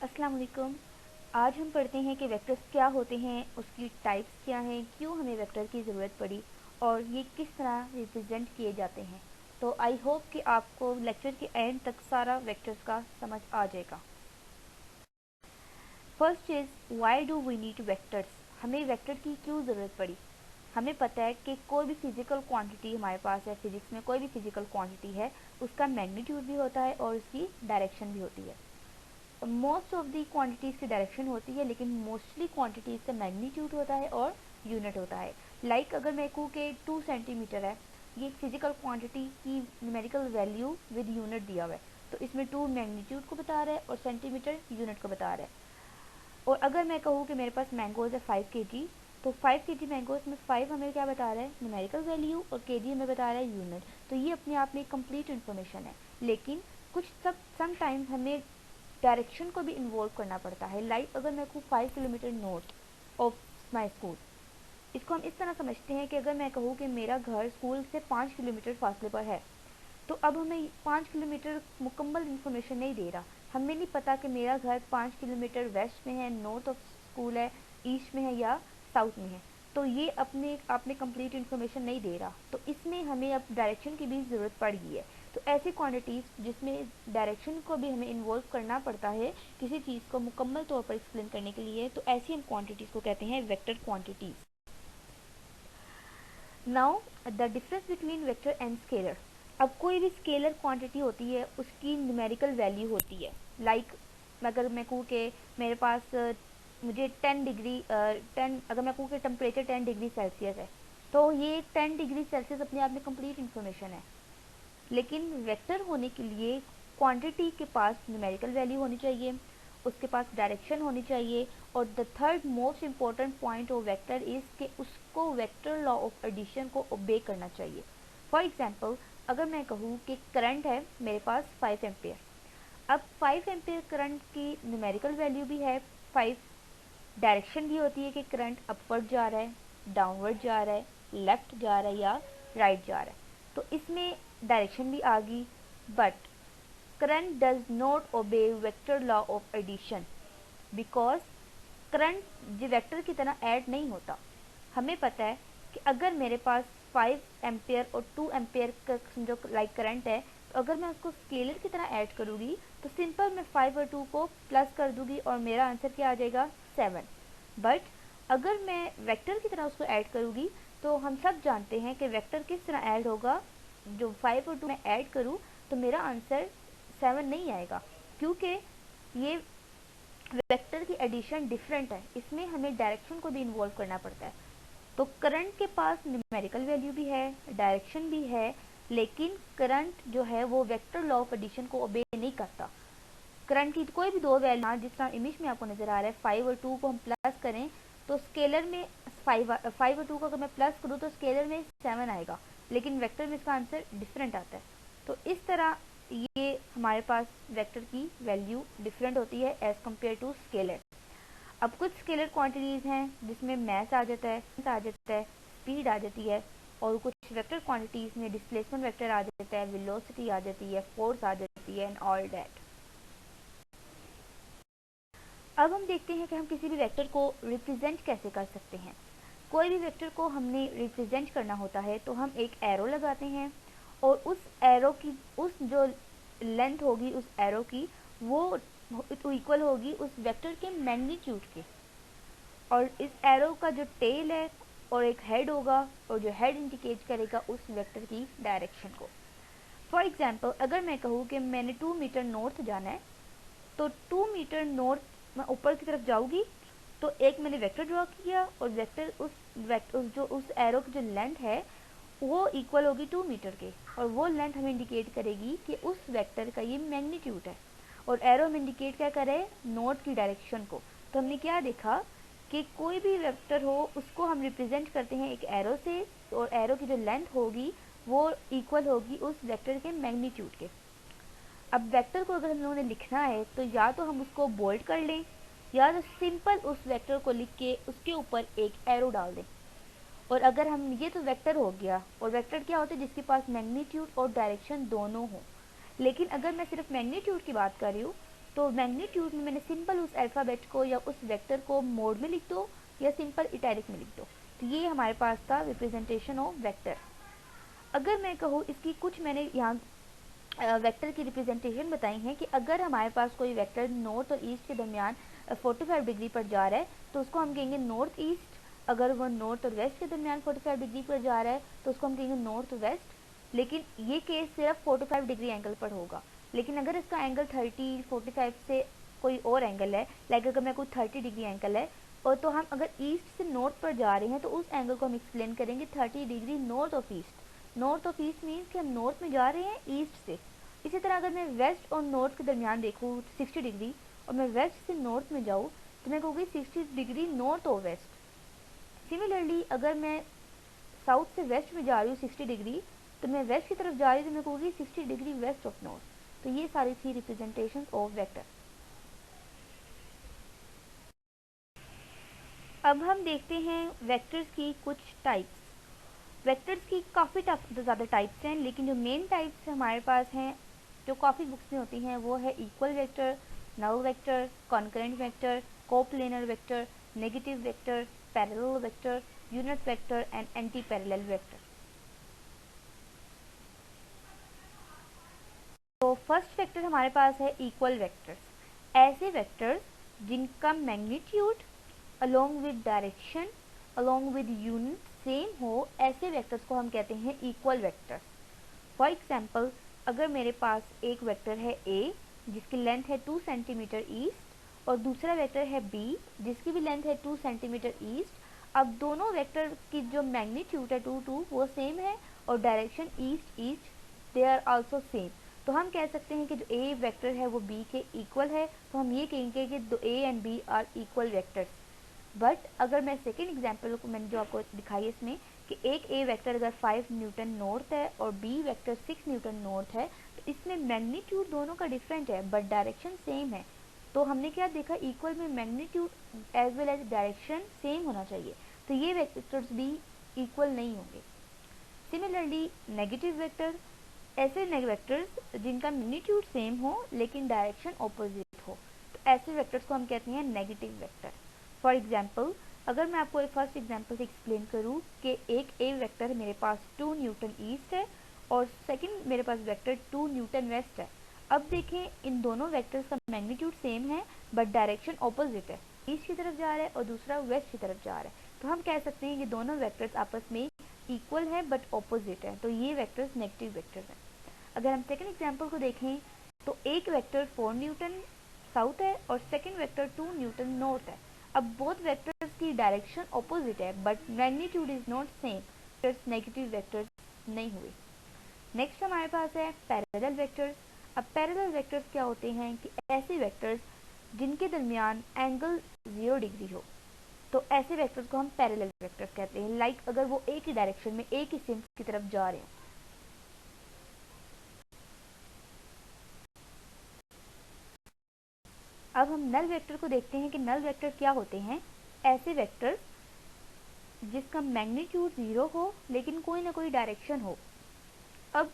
अस्सलाम वालेकुम। आज हम पढ़ते हैं कि वेक्टर्स क्या होते हैं, उसकी टाइप्स क्या हैं, क्यों हमें वेक्टर की ज़रूरत पड़ी और ये किस तरह रिप्रेजेंट किए जाते हैं। तो आई होप कि आपको लेक्चर के एंड तक सारा वेक्टर्स का समझ आ जाएगा। First is why do we need vectors. हमें वेक्टर की क्यों ज़रूरत पड़ी। हमें पता है कि कोई भी फिज़िकल क्वांटिटी हमारे पास है, फिज़िक्स में कोई भी फिज़िकल क्वांटिटी है, उसका मैग्नीट्यूड भी होता है और उसकी डायरेक्शन भी होती है। मोस्ट ऑफ दी क्वांटिटीज़ की डायरेक्शन होती है, लेकिन मोस्टली क्वांटिटीज़ का मैग्नीट्यूड होता है और यूनिट होता है। लाइक अगर मैं कहूँ कि 2 सेंटीमीटर है, ये एक फिजिकल क्वांटिटी की न्यूमेरिकल वैल्यू विद यूनिट दिया हुआ है, तो इसमें 2 मैग्नीट्यूड को बता रहा है और सेंटीमीटर यूनिट को बता रहा है। और अगर मैं कहूँ कि मेरे पास मैंगोज़ है 5 kg, तो 5 kg मैंगोज़ में 5 हमें क्या बता रहा है, न्यूमेरिकल वैल्यू, और kg हमें बता रहा है यूनिट। तो ये अपने आप में कंप्लीट इन्फॉर्मेशन है, लेकिन कुछ समटाइम्स हमें डायरेक्शन को भी इन्वॉल्व करना पड़ता है। लाइक अगर मैं कहूँ 5 kilometre north of my school, इसको हम इस तरह समझते हैं कि अगर मैं कहूँ कि मेरा घर स्कूल से 5 किलोमीटर फासले पर है, तो अब हमें 5 किलोमीटर मुकम्मल इन्फॉर्मेशन नहीं दे रहा। हमें नहीं पता कि मेरा घर 5 किलोमीटर वेस्ट में है, नॉर्थ ऑफ स्कूल है, ईस्ट में है या साउथ में है। तो ये अपने आप में कंप्लीट इन्फॉर्मेशन नहीं दे रहा, तो इसमें हमें अब डायरेक्शन की भी ज़रूरत पड़ गई है। तो ऐसी क्वांटिटीज़ जिसमें डायरेक्शन को भी हमें इन्वॉल्व करना पड़ता है किसी चीज़ को मुकम्मल तौर पर एक्सप्लेन करने के लिए, तो ऐसी हम क्वांटिटीज़ को कहते हैं vector quantities. Now the difference between vector and scalar. अब कोई भी स्केलर क्वांटिटी होती है, उसकी न्यूमेरिकल वैल्यू होती है। लाइक अगर मैं कहूँ कि मेरे पास मुझे 10 डिग्री 10 अगर मैं कहूँ कि टेम्परेचर 10 डिग्री सेल्सियस है, तो ये 10 डिग्री सेल्सियस अपने आप में कंप्लीट इन्फॉर्मेशन है। लेकिन वेक्टर होने के लिए क्वांटिटी के पास न्यूमेरिकल वैल्यू होनी चाहिए, उसके पास डायरेक्शन होनी चाहिए, और the third most important point of vector is कि उसको वेक्टर लॉ ऑफ एडिशन को ओबे करना चाहिए। फॉर एग्जांपल अगर मैं कहूँ कि करंट है मेरे पास 5 एम्पेयर, अब 5 एम्पेयर करंट की न्यूमेरिकल वैल्यू भी है 5, डायरेक्शन भी होती है कि करंट अपवर्ड जा रहा है, डाउनवर्ड जा रहा है, लेफ्ट जा रहा है या राइट जा रहा है, तो इसमें डायरेक्शन भी आ गई। But current does not obey vector law of addition, because current जो वेक्टर की तरह ऐड नहीं होता। हमें पता है कि अगर मेरे पास 5 एम्पेयर और 2 एम्पेयर का जो लाइक करंट है, तो अगर मैं उसको स्केलर की तरह ऐड करूँगी तो सिंपल मैं 5 और 2 को प्लस कर दूँगी और मेरा आंसर क्या आ जाएगा 7। बट अगर मैं वेक्टर की तरह उसको ऐड करूँगी, तो हम सब जानते हैं कि वेक्टर किस तरह ऐड होगा। जो 5 और 2 मैं ऐड करूँ तो मेरा आंसर 7 नहीं आएगा, क्योंकि ये वेक्टर की एडिशन डिफरेंट है, इसमें हमें डायरेक्शन को भी इन्वॉल्व करना पड़ता है। तो करंट के पास न्यूमेरिकल वैल्यू भी है, डायरेक्शन भी है, लेकिन करंट जो है वो वेक्टर लॉ ऑफ एडिशन को ओबे नहीं करता। करंट की कोई भी दो वैल्यू, जिस तरह इमेज में आपको नजर आ रहा है, 5 और 2 को हम प्लस करें तो स्केलर में 5 और 2 को अगर मैं प्लस करूँ तो स्केलर में 7 आएगा, लेकिन वेक्टर में इसका आंसर डिफरेंट आता है। तो इस तरह ये हमारे पास वेक्टर की वैल्यू डिफरेंट होती है एज कम्पेयर टू स्केलर। अब कुछ स्केलर क्वांटिटीज़ हैं जिसमें मैस आ जाता है, स्पीड आ जाती है, और कुछ वेक्टर क्वांटिटीज़ में डिस्प्लेसमेंट वेक्टर आ जाता है, वेलोसिटी आ जाती है, फोर्स आ जाती है, एंड ऑल दैट। अब हम देखते हैं कि हम किसी भी वेक्टर को रिप्रेजेंट कैसे कर सकते हैं। कोई भी वेक्टर को हमने रिप्रेजेंट करना होता है तो हम एक एरो लगाते हैं, और उस एरो की उस जो लेंथ होगी उस एरो की, वो इक्वल होगी उस वेक्टर के मैग्नीट्यूड के। और इस एरो का जो टेल है और एक हेड होगा, और जो हेड इंडिकेट करेगा उस वेक्टर की डायरेक्शन को। फॉर एग्जाम्पल अगर मैं कहूँ कि मैंने 2 मीटर नॉर्थ जाना है, तो 2 मीटर नॉर्थ मैं ऊपर की तरफ जाऊँगी, तो एक मैंने वेक्टर ड्रॉ किया, और वेक्टर उस एरो की जो लेंथ है वो इक्वल होगी 2 मीटर के, और वो लेंथ हमें इंडिकेट करेगी कि उस वेक्टर का ये मैग्नीट्यूड है। और एरो में इंडिकेट क्या करे, नॉर्थ की डायरेक्शन को। तो हमने क्या देखा कि कोई भी वेक्टर हो उसको हम रिप्रेजेंट करते हैं एक एरो से, और एरो की जो लेंथ होगी वो इक्वल होगी उस वेक्टर के मैग्नीट्यूड के। अब वेक्टर को अगर हम लोगों ने लिखना है तो या तो हम उसको बोल्ड कर लें, या तो सिंपल उस वेक्टर को लिख के उसके ऊपर एक एरो डाल दें। और अगर हम, ये तो वेक्टर हो गया, और वेक्टर क्या होता है जिसके पास मैग्नीट्यूड और डायरेक्शन दोनों हो। लेकिन अगर मैं सिर्फ मैग्नीट्यूड की बात कर रही हूँ तो मैग्नीट्यूड में मैंने सिंपल उस अल्फ़ाबेट को या उस वेक्टर को मोड में लिख दो या सिंपल इटैलिक में लिख दो। तो ये हमारे पास था रिप्रेजेंटेशन ऑफ वेक्टर। अगर मैं कहूँ इसकी कुछ मैंने यहाँ वेक्टर की रिप्रेजेंटेशन बताई हैं कि अगर हमारे पास कोई वेक्टर नॉर्थ और ईस्ट के दरमियान 45 डिग्री पर जा रहा है तो उसको हम कहेंगे नॉर्थ ईस्ट। अगर वो नॉर्थ और वेस्ट के दरमियान 45 डिग्री पर जा रहा है तो उसको हम कहेंगे नॉर्थ वेस्ट। लेकिन ये केस सिर्फ 45 डिग्री एंगल पर होगा। लेकिन अगर इसका एंगल 30 45 से कोई और एंगल है, लाइक अगर मैं कोई 30 डिग्री एंगल है और तो हम अगर ईस्ट से नॉर्थ पर जा रहे हैं तो उस एंगल को हम एक्सप्लेन करेंगे 30 degree north of east. North of east means कि हम नॉर्थ में जा रहे हैं ईस्ट से। इसी तरह अगर मैं वेस्ट और नॉर्थ के दरमियान देखूँ 60 डिग्री और मैं वेस्ट से नॉर्थ में जाऊँ तो मैं कहूँगी 60 डिग्री नॉर्थ और वेस्ट। सिमिलरली अगर मैं साउथ से वेस्ट में जा रही हूँ 60 डिग्री तो मैं वेस्ट की तरफ जा रही हूँ तो मैं कहूँगी 60 डिग्री वेस्ट ऑफ नॉर्थ। तो ये सारी थी रिप्रेजेंटेशन ऑफ वेक्टर। अब हम देखते हैं वेक्टर्स की कुछ टाइप्स। वेक्टर्स की काफ़ी ज़्यादा टाइप्स हैं, लेकिन जो मेन टाइप्स हमारे पास हैं जो काफ़ी बुक्स में होती हैं वो है equal vector, null vector, concurrent vector, coplanar vector, negative vector, parallel vector, unit vector and anti parallel vector. तो फर्स्ट वेक्टर हमारे पास है इक्वल वेक्टर्स। ऐसे वेक्टर्स जिनका magnitude along with direction along with unit same हो, ऐसे vectors को हम कहते हैं इक्वल वेक्टर्स। फॉर एग्जाम्पल अगर मेरे पास एक वेक्टर है a जिसकी लेंथ है 2 सेंटीमीटर ईस्ट और दूसरा वेक्टर है b जिसकी भी लेंथ है 2 सेंटीमीटर ईस्ट। अब दोनों वेक्टर की जो मैग्नीट्यूड है 2 वो सेम है और direction east east they are also same. तो हम कह सकते हैं कि जो a वेक्टर है वो b के इक्वल है। तो हम ये कहेंगे कि a and b are equal vectors. But अगर मैं सेकेंड एग्जाम्पल को मैंने जो आपको दिखाई इसमें कि एक ए वेक्टर अगर 5 न्यूटन नॉर्थ है और बी वेक्टर 6 न्यूटन नॉर्थ है तो इसमें मैग्नीट्यूड दोनों का डिफरेंट है बट डायरेक्शन सेम है। तो हमने क्या देखा, इक्वल में magnitude as well as direction same होना चाहिए, तो ये वेक्टर्स भी इक्वल नहीं होंगे। सिमिलरली नेगेटिव वेक्टर, ऐसे वेक्टर्स जिनका मैग्नीट्यूड सेम हो लेकिन डायरेक्शन ऑपोजिट हो, तो ऐसे वेक्टर्स को हम कहते हैं नेगेटिव वेक्टर। फॉर एग्जाम्पल अगर मैं आपको एक फर्स्ट एग्जाम्पल से एक्सप्लेन करूँ कि एक ए वेक्टर मेरे पास 2 न्यूटन ईस्ट है और सेकंड मेरे पास वेक्टर 2 न्यूटन वेस्ट है। अब देखें इन दोनों वेक्टर्स का मैग्नीट्यूड सेम है बट डायरेक्शन ऑपोजिट है, ईस्ट की तरफ जा रहा है और दूसरा वेस्ट की तरफ जा रहा है। तो हम कह सकते हैं कि दोनों वेक्टर्स आपस में इक्वल है बट ऑपोजिट है, तो ये वेक्टर्स नेगेटिव वेक्टर्स हैं। अगर हम सेकंड एग्जाम्पल को देखें तो एक वेक्टर 4 न्यूटन साउथ है और सेकंड वेक्टर 2 न्यूटन नॉर्थ है। अब बोथ वेक्टर्स की डायरेक्शन ऑपोजिट है but magnitude is not same, vectors negative vectors नहीं हुए। नेक्स्ट हमारे पास है पैरेलल वेक्टर्स। अब पैरेलल वेक्टर्स क्या होते हैं कि ऐसे वेक्टर्स जिनके दरमियान एंगल 0 डिग्री हो, तो ऐसे वेक्टर्स को हम पैरेलल वेक्टर्स कहते हैं। लाइक अगर वो एक ही डायरेक्शन में एक ही सेम की तरफ जा रहे हो। अब हम नल वेक्टर को देखते हैं कि नल वेक्टर क्या होते हैं। ऐसे वेक्टर्स जिसका मैग्नीट्यूड 0 हो लेकिन कोई ना कोई डायरेक्शन हो। अब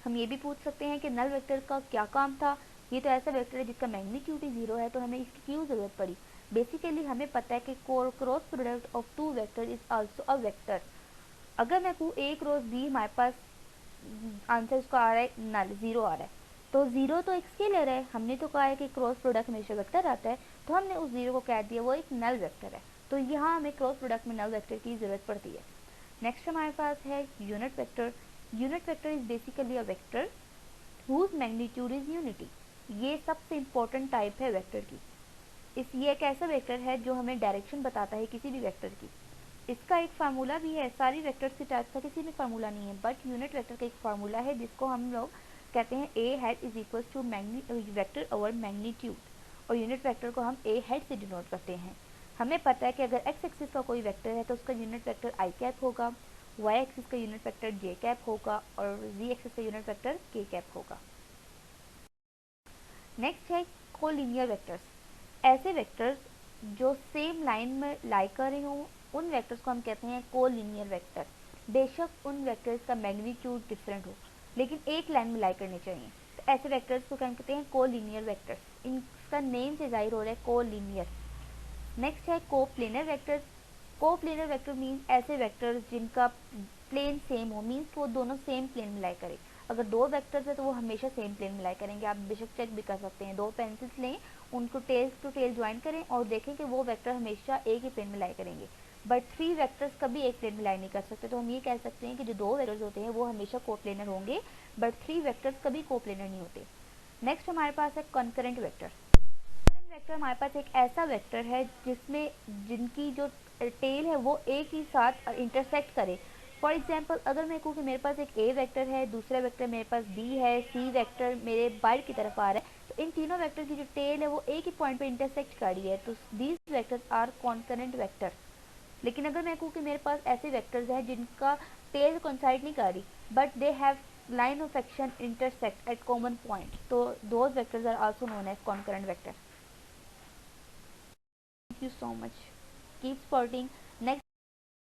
हम ये भी पूछ सकते हैं कि नल वेक्टर का क्या काम था, ये तो ऐसा वेक्टर है जिसका मैग्नीट्यूड ही 0 है तो हमें इसकी क्यों ज़रूरत पड़ी। बेसिकली हमें पता है कि cross product of two vector is also a vector. अगर मैं कहूँ a क्रॉस b, हमारे पास आंसर इसका आ रहा है नल, 0 आ रहा है। तो 0 तो एक स्केलर है, हमने तो कहा है कि क्रॉस प्रोडक्ट हमेशा वेक्टर आता है, तो हमने उस 0 को कह दिया वो एक नल वेक्टर है। तो यहाँ हमें क्रॉस प्रोडक्ट में नल वेक्टर की ज़रूरत पड़ती है। नेक्स्ट हमारे पास है unit vector. Unit vector is basically a vector whose magnitude is unity. ये सबसे इम्पोर्टेंट टाइप है वेक्टर की। ये एक ऐसा वेक्टर है जो हमें डायरेक्शन बताता है किसी भी वेक्टर की। इसका एक फार्मूला भी है, सारी वेक्टर्स की टाइप का किसी में फार्मूला नहीं है, बट यूनिट वेक्टर का एक फार्मूला है जिसको हम लोग कहते हैं a hat is equal to vector over magnitude, और यूनिट वेक्टर को हम ए हेड से डिनोट करते हैं। हमें पता है कि अगर एक्स एक्सिस का कोई वेक्टर है तो उसका यूनिट वेक्टर आई कैप होगा, वाई एक्सिस का यूनिट वेक्टर जे कैप होगा और जी एक्सिस का यूनिट वेक्टर के कैप होगा। नेक्स्ट है कोलिनियर वेक्टर्स। ऐसे वेक्टर्स जो सेम लाइन में लाई कर रहे हों उन वेक्टर्स को हम कहते हैं कोलिनियर वेक्टर। बेशक उन वेक्टर्स का मैग्नीट्यूड डिफरेंट हो लेकिन एक लाइन में लाई करनी चाहिए, तो ऐसे वेक्टर्स को क्या कहते हैं, कोलिनियर वेक्टर्स। इनका नेम से जाहिर हो रहा है कोलिनियर। नेक्स्ट है coplanar vectors. Coplanar vector means ऐसे वेक्टर्स जिनका प्लेन सेम हो, मीन्स वो दोनों सेम प्लेन में लाई करें। अगर दो वेक्टर्स है तो वो हमेशा सेम प्लेन में लाई करेंगे। आप बेशक चेक भी कर सकते हैं, दो पेंसिल्स लें, उनको टेल टू टेल ज्वाइन करें और देखें कि वो वेक्टर हमेशा एक ही प्लेन में लाई करेंगे। बट थ्री वेक्टर्स कभी एक प्लेन में लाई नहीं कर सकते। तो हम ये कह सकते हैं कि जो दो वेक्टर्स होते हैं वो हमेशा कोप्लेनर होंगे, बट थ्री वेक्टर्स कभी कोप्लेनर नहीं होते। नेक्स्ट हमारे पास है कॉन्करेंट वेक्टर। कॉन्करेंट वेक्टर हमारे पास एक ऐसा वेक्टर है जिसमें जिनकी जो टेल है वो एक ही साथ इंटरसेक्ट करे। फॉर एग्जाम्पल अगर मैं कहूँ कि मेरे पास एक ए वेक्टर है, दूसरा वेक्टर मेरे पास बी है, सी वेक्टर मेरे बाहर की तरफ आ रहा है, तो इन तीनों वेक्टर की जो टेल है वो एक ही पॉइंट पे इंटरसेक्ट कर रही है, तो these vectors are concurrent vector. लेकिन अगर मैं कहूँ कि मेरे पास ऐसे वेक्टर्स हैं जिनका टेल कोइंसाइड नहीं कर रही, but they have line of action intersect at common point, so those vectors are also known as concurrent vector. Thank you so much. Keep spotting